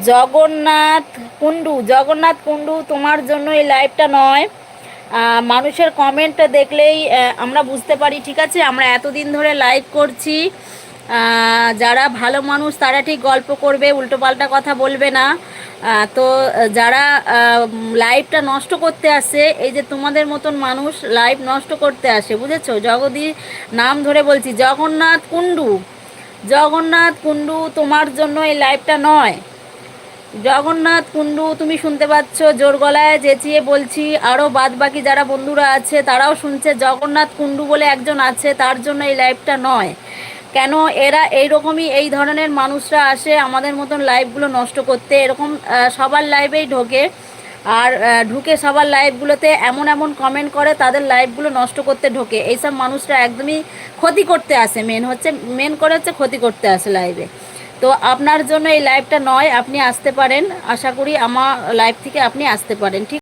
জগন্নাথ কুণ্ডু, তোমার জন্য এই লাইভটা নয়। মানুষের কমেন্ট দেখলেই আমরা বুঝতে পারি, ঠিক আছে? আমরা এতদিন ধরে লাইভ করছি, যারা ভালো মানুষ তারা ঠিক গল্প করবে, উল্টোপাল্টা কথা বলবে না। তো যারা লাইভটা নষ্ট করতে আসে, এই যে তোমাদের মতন মানুষ লাইভ নষ্ট করতে আসে, বুঝেছো? জগদী নাম ধরে বলছি, জগন্নাথ কুণ্ডু তোমার জন্য এই লাইভটা নয়। জগন্নাথ কুণ্ডু, তুমি শুনতে পাচ্ছ? জোর গলায় চেঁচিয়ে বলছি, আরও বাদ বাকি যারা বন্ধুরা আছে তারাও শুনছে। জগন্নাথ কুণ্ডু বলে একজন আছে, তার জন্য এই লাইভটা নয়। কেন এরা এইরকমই, এই ধরনের মানুষরা আসে আমাদের মতন লাইভগুলো নষ্ট করতে, এরকম সবার লাইভেই ঢোকে। আর ঢুকে সবার লাইভগুলোতে এমন এমন কমেন্ট করে, তাদের লাইভগুলো নষ্ট করতে ঢোকে। এইসব মানুষরা একদমই ক্ষতি করতে আসে, মেন করে হচ্ছে ক্ষতি করতে আসে লাইভে। তো আপনার জন্য এই লাইভটা নয়, আপনি আসতে পারেন, আশা করি আমার লাইভ থেকে আপনি আসতে পারেন, ঠিক